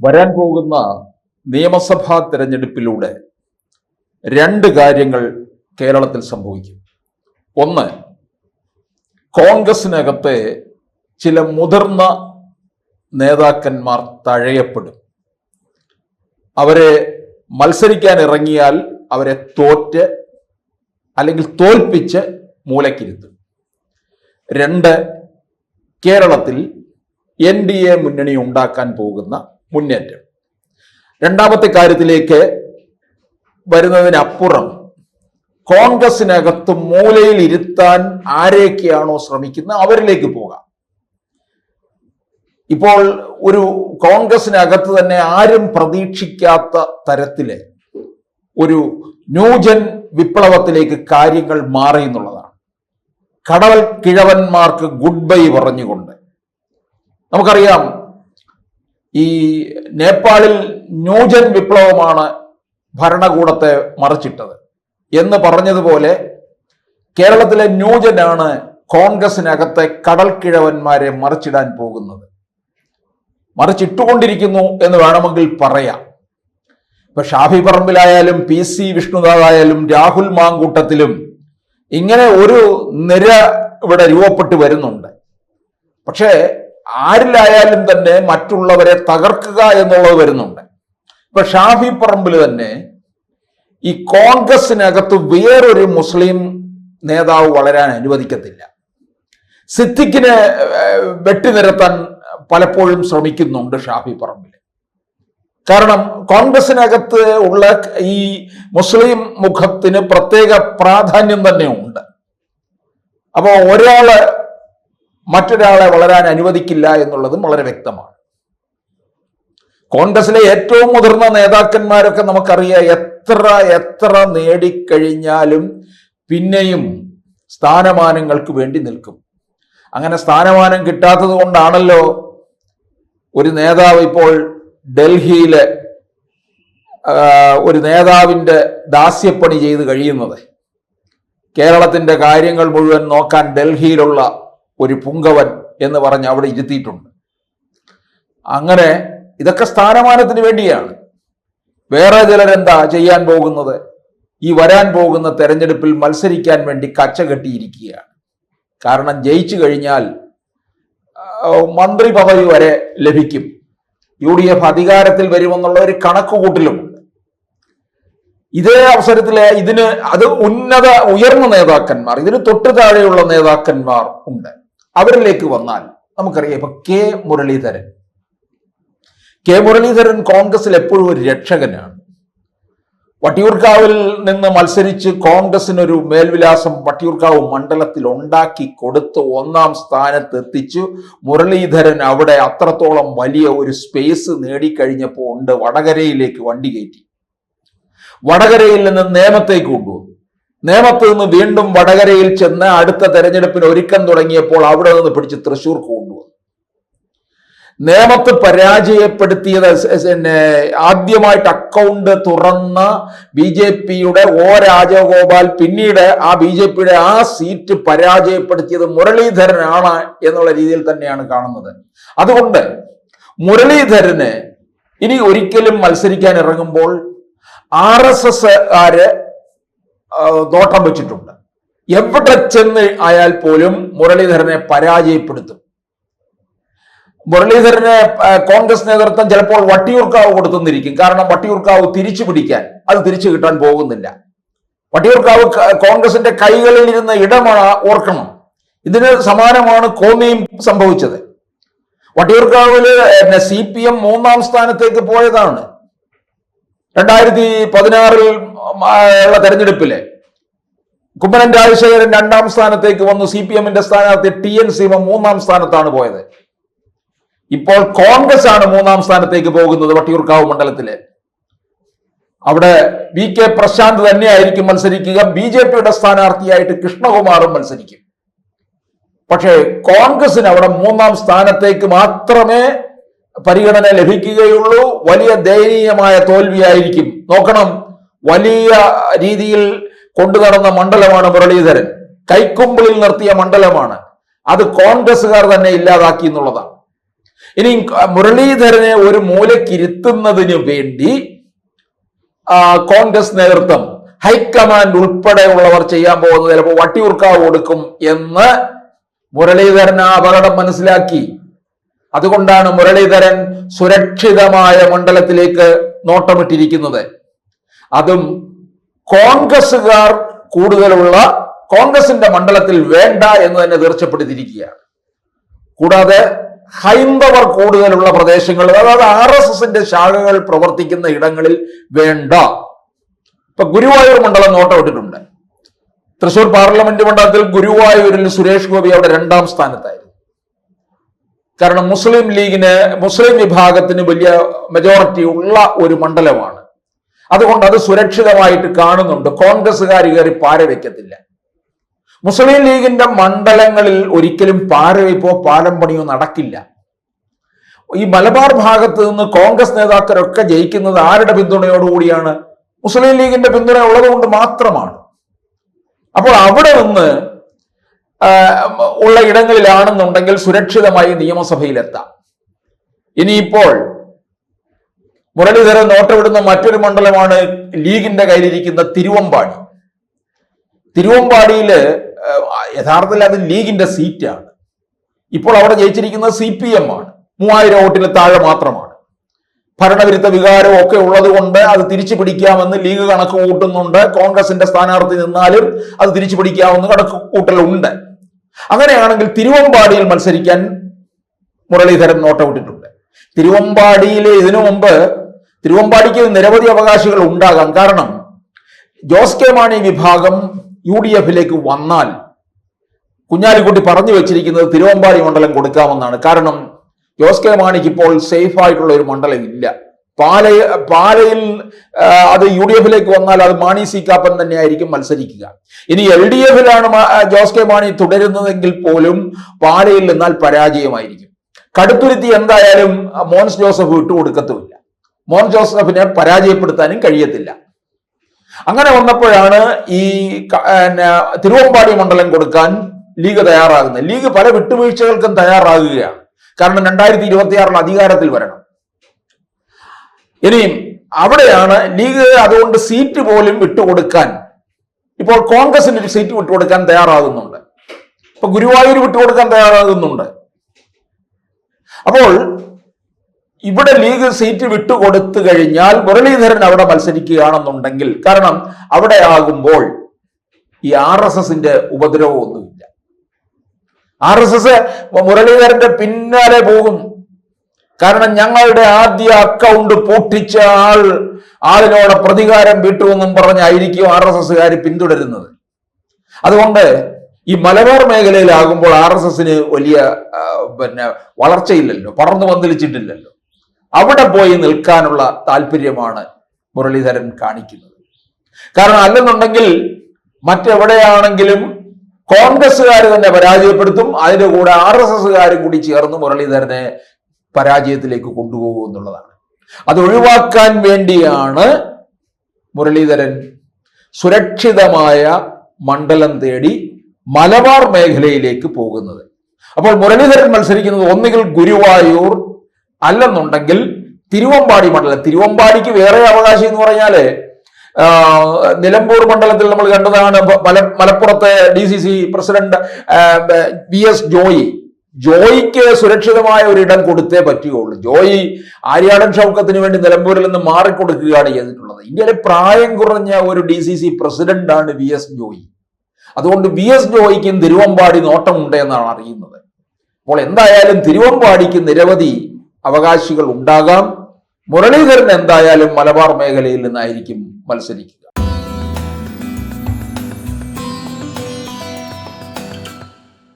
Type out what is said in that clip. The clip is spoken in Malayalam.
വരാൻ പോകുന്ന നിയമസഭാ തെരഞ്ഞെടുപ്പിലൂടെ രണ്ട് കാര്യങ്ങൾ കേരളത്തിൽ സംഭവിക്കും. ഒന്ന്, കോൺഗ്രസിനകത്തെ ചില മുതിർന്ന നേതാക്കന്മാർ തഴയപ്പെടും. അവരെ മത്സരിക്കാൻ ഇറങ്ങിയാൽ അവരെ തോറ്റ് അല്ലെങ്കിൽ തോൽപ്പിച്ച് മൂലക്കിരുത്തും. രണ്ട്, കേരളത്തിൽ NDA മുന്നണി ഉണ്ടാക്കാൻ പോകുന്ന മുന്നേറ്റം. രണ്ടാമത്തെ കാര്യത്തിലേക്ക് വരുന്നതിനപ്പുറം കോൺഗ്രസിനകത്ത് മൂലയിൽ ഇരുത്താൻ ആരെയൊക്കെയാണോ ശ്രമിക്കുന്നത് അവരിലേക്ക് പോകാം. ഇപ്പോൾ ഒരു കോൺഗ്രസിനകത്ത് തന്നെ ആരും പ്രതീക്ഷിക്കാത്ത തരത്തില് ഒരു ന്യൂജൻ വിപ്ലവത്തിലേക്ക് കാര്യങ്ങൾ മാറി എന്നുള്ളതാണ്. കടവൽ കിഴവന്മാർക്ക് ഗുഡ് ബൈ പറഞ്ഞുകൊണ്ട് നമുക്കറിയാം, ഈ നേപ്പാളിൽ ന്യൂജൻ വിപ്ലവമാണ് ഭരണകൂടത്തെ മറിച്ചിട്ടത് എന്ന് പറഞ്ഞതുപോലെ കേരളത്തിലെ ന്യൂജനാണ് കോൺഗ്രസിനകത്തെ കടൽ കിഴവന്മാരെ മറിച്ചിടാൻ പോകുന്നത്, മറിച്ചിട്ടുകൊണ്ടിരിക്കുന്നു എന്ന് വേണമെങ്കിൽ പറയാം. ഇപ്പൊ ഷാഫി പറമ്പിലായാലും PC വിഷ്ണുദാസായാലും രാഹുൽ മാങ്കൂട്ടത്തിലും ഇങ്ങനെ ഒരു നിര ഇവിടെ രൂപപ്പെട്ടു വരുന്നുണ്ട്. പക്ഷേ ആരിലായാലും തന്നെ മറ്റുള്ളവരെ തകർക്കുക എന്നുള്ളത് വരുന്നുണ്ട്. ഇപ്പൊ ഷാഫി പറമ്പിൽ തന്നെ ഈ കോൺഗ്രസിനകത്ത് വേറൊരു മുസ്ലിം നേതാവ് വളരാൻ അനുവദിക്കത്തില്ല. സിദ്ദിഖിനെ വെട്ടിനിരത്താൻ പലപ്പോഴും ശ്രമിക്കുന്നുണ്ട് ഷാഫി പറമ്പിൽ. കാരണം കോൺഗ്രസിനകത്ത് ഉള്ള ഈ മുസ്ലിം മുഖത്തിന് പ്രത്യേക പ്രാധാന്യം തന്നെ ഉണ്ട്. അപ്പോൾ ഒരാള് മറ്റൊരാളെ വളരാൻ അനുവദിക്കില്ല എന്നുള്ളതും വളരെ വ്യക്തമാണ്. കോൺഗ്രസിലെ ഏറ്റവും മുതിർന്ന നേതാക്കന്മാരൊക്കെ നമുക്കറിയാം, എത്ര നേടിക്കഴിഞ്ഞാലും പിന്നെയും സ്ഥാനമാനങ്ങൾക്ക് വേണ്ടി നിൽക്കും. അങ്ങനെ സ്ഥാനമാനം കിട്ടാത്തത് കൊണ്ടാണല്ലോ ഒരു നേതാവ് ഇപ്പോൾ ഡൽഹിയിലെ ഒരു നേതാവിൻ്റെ ദാസ്യപ്പണി ചെയ്ത് കഴിയുന്നത്. കേരളത്തിൻ്റെ കാര്യങ്ങൾ മുഴുവൻ നോക്കാൻ ഡൽഹിയിലുള്ള ഒരു പുങ്കവൻ എന്ന് പറഞ്ഞ് അവിടെ ഇരുത്തിയിട്ടുണ്ട്. അങ്ങനെ ഇതൊക്കെ സ്ഥാനമാനത്തിന് വേണ്ടിയാണ്. വേറെ ചിലരെന്താ ചെയ്യാൻ പോകുന്നത്? ഈ വരാൻ പോകുന്ന തെരഞ്ഞെടുപ്പിൽ മത്സരിക്കാൻ വേണ്ടി കച്ച കെട്ടിയിരിക്കുകയാണ്. കാരണം ജയിച്ചു കഴിഞ്ഞാൽ മന്ത്രി പദവി വരെ ലഭിക്കും, UDF അധികാരത്തിൽ വരുമെന്നുള്ള ഒരു കണക്കുകൂട്ടലുമുണ്ട്. ഇതേ അവസരത്തിൽ അത് ഉയർന്ന നേതാക്കന്മാർ, ഇതിന് തൊട്ടു താഴെയുള്ള നേതാക്കന്മാർ ഉണ്ട്. അവരിലേക്ക് വന്നാൽ നമുക്കറിയാം, ഇപ്പൊ കെ മുരളീധരൻ കോൺഗ്രസിൽ എപ്പോഴും ഒരു രക്ഷകനാണ്. വട്ടിയൂർക്കാവിൽ നിന്ന് മത്സരിച്ച് കോൺഗ്രസിനൊരു മേൽവിലാസം വട്ടിയൂർക്കാവ് മണ്ഡലത്തിൽ ഉണ്ടാക്കി കൊടുത്ത് 1ാം സ്ഥാനത്ത് എത്തിച്ചു. മുരളീധരൻ അവിടെ അത്രത്തോളം വലിയ ഒരു സ്പേസ് നേടിക്കഴിഞ്ഞപ്പോൾ ഉണ്ട് വടകരയിലേക്ക് വണ്ടി കയറ്റി. വടകരയിൽ നിന്ന് നേമത്തേക്ക് കൊണ്ടുവന്നു. നേമത്ത് നിന്ന് വീണ്ടും വടകരയിൽ ചെന്ന് അടുത്ത തെരഞ്ഞെടുപ്പിന് ഒരുക്കം തുടങ്ങിയപ്പോൾ അവിടെ നിന്ന് പിടിച്ച് തൃശ്ശൂർക്ക് കൊണ്ടുവന്നു. നേമത്ത് പരാജയപ്പെടുത്തിയത് ആദ്യമായിട്ട് അക്കൗണ്ട് തുറന്ന BJPയുടെ O രാജഗോപാൽ പിന്നീട് ആ BJPയുടെ ആ സീറ്റ് പരാജയപ്പെടുത്തിയത് മുരളീധരനാണ് എന്നുള്ള രീതിയിൽ തന്നെയാണ് കാണുന്നത്. അതുകൊണ്ട് മുരളീധരന് ഇനി ഒരിക്കലും മത്സരിക്കാൻ ഇറങ്ങുമ്പോൾ RSSകാര് നോട്ടം വെച്ചിട്ടുണ്ട്. എവിടെ ചെന്ന് ആയാൽ പോലും മുരളീധരനെ പരാജയപ്പെടുത്തും. മുരളീധരനെ കോൺഗ്രസ് നേതൃത്വം ചിലപ്പോൾ വട്ടിയൂർക്കാവ് കൊടുത്തുന്നിരിക്കും. കാരണം വട്ടിയൂർക്കാവ് തിരിച്ചു പിടിക്കാൻ അത് തിരിച്ചു കിട്ടാൻ പോകുന്നില്ല. വട്ടിയൂർക്കാവ് കോൺഗ്രസിന്റെ കൈകളിൽ ഇരുന്ന ഇടമാണ്, ഓർക്കണം. ഇതിന് സമാനമാണ് കോന്നിയും സംഭവിച്ചത്. വട്ടിയൂർക്കാവില് CPM 3ാം സ്ഥാനത്തേക്ക് പോയതാണ്. 2016 ഉള്ള തെരഞ്ഞെടുപ്പില് കുമ്മനം രാജശേഖരൻ 2ാം സ്ഥാനത്തേക്ക് വന്നു. CPMന്റെ സ്ഥാനാർത്ഥി TN സീമ 3ാം സ്ഥാനത്താണ് പോയത്. ഇപ്പോൾ കോൺഗ്രസ് ആണ് 3ാം സ്ഥാനത്തേക്ക് പോകുന്നത് വട്ടിയൂർക്കാവ് മണ്ഡലത്തില്. അവിടെ VK പ്രശാന്ത് തന്നെയായിരിക്കും മത്സരിക്കുക. BJPയുടെ സ്ഥാനാർത്ഥിയായിട്ട് കൃഷ്ണകുമാറും മത്സരിക്കും. പക്ഷേ കോൺഗ്രസിന് അവിടെ 3ാം സ്ഥാനത്തേക്ക് മാത്രമേ പരിഗണന ലഭിക്കുകയുള്ളൂ. വലിയ ദയനീയമായ തോൽവിയായിരിക്കും. നോക്കണം, വലിയ രീതിയിൽ കൊണ്ടുനടന്ന മണ്ഡലമാണ് മുരളീധരൻ. കൈക്കുമ്പിളിൽ നിർത്തിയ മണ്ഡലമാണ്. അത് കോൺഗ്രസുകാർ തന്നെ ഇല്ലാതാക്കി എന്നുള്ളതാണ്. ഇനി മുരളീധരനെ ഒരു മൂലക്കിരുത്തുന്നതിന് വേണ്ടി കോൺഗ്രസ് നേതൃത്വം ഹൈക്കമാൻഡ് ഉൾപ്പെടെയുള്ളവർ ചെയ്യാൻ പോകുന്നത് ചിലപ്പോൾ വട്ടിയൂർക്കാവ് കൊടുക്കും എന്ന് മുരളീധരൻ ആ അപകടം മനസ്സിലാക്കി. അതുകൊണ്ടാണ് മുരളീധരൻ സുരക്ഷിതമായ മണ്ഡലത്തിലേക്ക് നോട്ടമിട്ടിരിക്കുന്നത്. അതും കോൺഗ്രസുകാർ കൂടുതലുള്ള കോൺഗ്രസിന്റെ മണ്ഡലത്തിൽ വേണ്ട എന്ന് തന്നെ തീർച്ചപ്പെടുത്തിയിരിക്കുകയാണ്. കൂടാതെ ഹൈന്ദവർ കൂടുതലുള്ള പ്രദേശങ്ങളിൽ, അതായത് RSSന്റെ ശാഖകൾ പ്രവർത്തിക്കുന്ന ഇടങ്ങളിൽ വേണ്ട. ഇപ്പൊ ഗുരുവായൂർ മണ്ഡലം നോട്ടമിട്ടിട്ടുണ്ട്. തൃശൂർ പാർലമെന്റ് മണ്ഡലത്തിൽ ഗുരുവായൂരിൽ സുരേഷ് ഗോപി അവിടെ 2ാം സ്ഥാനത്തായിരുന്നു. കാരണം മുസ്ലിം വിഭാഗത്തിന് വലിയ മെജോറിറ്റി ഉള്ള ഒരു മണ്ഡലമാണ്. അതുകൊണ്ട് അത് സുരക്ഷിതമായിട്ട് കാണുന്നുണ്ട്. കോൺഗ്രസ്സുകാർ കയറി പാരവെക്കത്തില്ല. മുസ്ലിം ലീഗിന്റെ മണ്ഡലങ്ങളിൽ ഒരിക്കലും പാരവെപ്പോ പാലം പണിയോ നടക്കില്ല. ഈ മലബാർ ഭാഗത്ത് നിന്ന് കോൺഗ്രസ് നേതാക്കളൊക്കെ ജയിക്കുന്നത് ആരുടെ പിന്തുണയോടുകൂടിയാണ്? മുസ്ലിം ലീഗിന്റെ പിന്തുണ ഉള്ളത് കൊണ്ട് മാത്രമാണ്. അപ്പോൾ അവിടെ നിന്ന് ഉള്ള ഇടങ്ങളിലാണെന്നുണ്ടെങ്കിൽ സുരക്ഷിതമായി നിയമസഭയിലെത്താം. ഇനിയിപ്പോൾ മുരളീധരൻ നോട്ടമിടുന്ന മറ്റൊരു മണ്ഡലമാണ് ലീഗിന്റെ കയ്യിലിരിക്കുന്ന തിരുവമ്പാടി. തിരുവമ്പാടിയില് യഥാർത്ഥത്തിൽ അത് ലീഗിന്റെ സീറ്റാണ്. ഇപ്പോൾ അവിടെ ജയിച്ചിരിക്കുന്നത് CPM ആണ്. 3000 വോട്ടിന് താഴെ മാത്രമാണ്. ഭരണവിരുദ്ധ വികാരം ഒക്കെ ഉള്ളത് കൊണ്ട് അത് തിരിച്ചു പിടിക്കാമെന്ന് ലീഗ് കണക്ക് കൂട്ടുന്നുണ്ട്. കോൺഗ്രസിന്റെ സ്ഥാനാർത്ഥി നിന്നാലും അത് തിരിച്ചു പിടിക്കാമെന്ന് കണക്ക് കൂട്ടലുണ്ട്. അങ്ങനെയാണെങ്കിൽ തിരുവമ്പാടിയിൽ മത്സരിക്കാൻ മുരളീധരൻ നോട്ടമിട്ടിട്ടുണ്ട്. ഇതിനു മുമ്പ് തിരുവമ്പാടിക്ക് നിരവധി അവകാശികൾ ഉണ്ടാകാം. കാരണം ജോസ് കെ മാണി വിഭാഗം UDFിലേക്ക് വന്നാൽ കുഞ്ഞാലിക്കുട്ടി പറഞ്ഞു വെച്ചിരിക്കുന്നത് തിരുവമ്പാടി മണ്ഡലം കൊടുക്കാമെന്നാണ്. കാരണം ജോസ് കെ മാണിക്ക് ഇപ്പോൾ സേഫ് ആയിട്ടുള്ള ഒരു മണ്ഡലം ഇല്ല. പാലയിൽ അത് UDFിലേക്ക് വന്നാൽ അത് മാണി സി കാപ്പൻ തന്നെയായിരിക്കും മത്സരിക്കുക. ഇനി LDFിലാണ് ജോസ് കെ മാണി തുടരുന്നതെങ്കിൽ പോലും പാലയിൽ നിന്നാൽ പരാജയമായിരിക്കും. കടുത്തുരുത്തി എന്തായാലും മോൻസ് ജോസഫ് വിട്ടുകൊടുക്കത്തുമില്ല. മോൻസ് ജോസഫിനെ പരാജയപ്പെടുത്താനും കഴിയത്തില്ല. അങ്ങനെ വന്നപ്പോഴാണ് ഈ തിരുവമ്പാടി മണ്ഡലം കൊടുക്കാൻ ലീഗ് തയ്യാറാകുന്നത്. ലീഗ് പല വിട്ടുവീഴ്ചകൾക്കും തയ്യാറാകുകയാണ്. കാരണം 2026 അധികാരത്തിൽ വരണം. ഇനിയും അവിടെയാണ് ലീഗ് അതുകൊണ്ട് സീറ്റ് പോലും വിട്ടുകൊടുക്കാൻ, ഇപ്പോൾ കോൺഗ്രസിന് ഒരു സീറ്റ് വിട്ടുകൊടുക്കാൻ തയ്യാറാകുന്നുണ്ട്. ഇപ്പൊ ഗുരുവായൂർ വിട്ടുകൊടുക്കാൻ തയ്യാറാകുന്നുണ്ട്. അപ്പോൾ ഇവിടെ ലീഗ് സീറ്റ് വിട്ടുകൊടുത്തു കഴിഞ്ഞാൽ മുരളീധരൻ അവിടെ മത്സരിക്കുകയാണെന്നുണ്ടെങ്കിൽ, കാരണം അവിടെ ആകുമ്പോൾ ഈ RSSന്റെ ഉപദ്രവമൊന്നുമില്ല. RSS മുരളീധരന്റെ പിന്നാലെ പോകും. കാരണം ഞങ്ങളുടെ ആദ്യ അക്കൗണ്ട് പൂട്ടിച്ച ആളിനോട് പ്രതികാരം വിട്ടുവെന്നും പറഞ്ഞായിരിക്കും RSSകാർ പിന്തുടരുന്നത്. അതുകൊണ്ട് ഈ മലബാർ മേഖലയിലാകുമ്പോൾ RSSന് വലിയ വളർച്ചയില്ലല്ലോ, പടർന്നു പന്തലിച്ചിട്ടില്ലല്ലോ. അവിടെ പോയി നിൽക്കാനുള്ള താല്പര്യമാണ് മുരളീധരൻ കാണിക്കുന്നത്. കാരണം അല്ലെന്നുണ്ടെങ്കിൽ മറ്റെവിടെയാണെങ്കിലും കോൺഗ്രസ്സുകാർ തന്നെ പരാജയപ്പെടുത്തും. അതിന്റെ കൂടെ RSSകാരും കൂടി ചേർന്ന് മുരളീധരനെ പരാജയത്തിലേക്ക് കൊണ്ടുപോകും എന്നുള്ളതാണ്. അത് ഒഴിവാക്കാൻ വേണ്ടിയാണ് മുരളീധരൻ സുരക്ഷിതമായ മണ്ഡലം തേടി മലബാർ മേഖലയിലേക്ക് പോകുന്നത്. അപ്പോൾ മുരളീധരൻ മത്സരിക്കുന്നത് ഒന്നുകിൽ ഗുരുവായൂർ, അല്ലെന്നുണ്ടെങ്കിൽ തിരുവമ്പാടി മണ്ഡലം. തിരുവമ്പാടിക്ക് വേറെ അവകാശം എന്ന് പറഞ്ഞാല് നിലമ്പൂർ മണ്ഡലത്തിൽ നമ്മൾ കണ്ടതാണ്. മലപ്പുറത്തെ DCC പ്രസിഡന്റ് VS ജോയിക്ക് സുരക്ഷിതമായ ഒരിടം കൊടുത്തേ പറ്റുകയുള്ളൂ. ജോയി ആര്യാടൻ ഷൗക്കത്തിന് വേണ്ടി നിലമ്പൂരിൽ നിന്ന് മാറിക്കൊടുക്കുകയാണ് ചെയ്തിട്ടുള്ളത്. ഇന്ത്യയിലെ പ്രായം കുറഞ്ഞ ഒരു DCC പ്രസിഡന്റാണ് VS ജോയി. അതുകൊണ്ട് VS ജോയിക്കും തിരുവമ്പാടി നോട്ടമുണ്ട് എന്നാണ് അറിയുന്നത്. അപ്പോൾ എന്തായാലും തിരുവമ്പാടിക്ക് നിരവധി അവകാശികൾ ഉണ്ടാകാം. മുരളീധരൻ എന്തായാലും മലബാർ മേഖലയിൽ നിന്നായിരിക്കും മത്സരിക്കുക.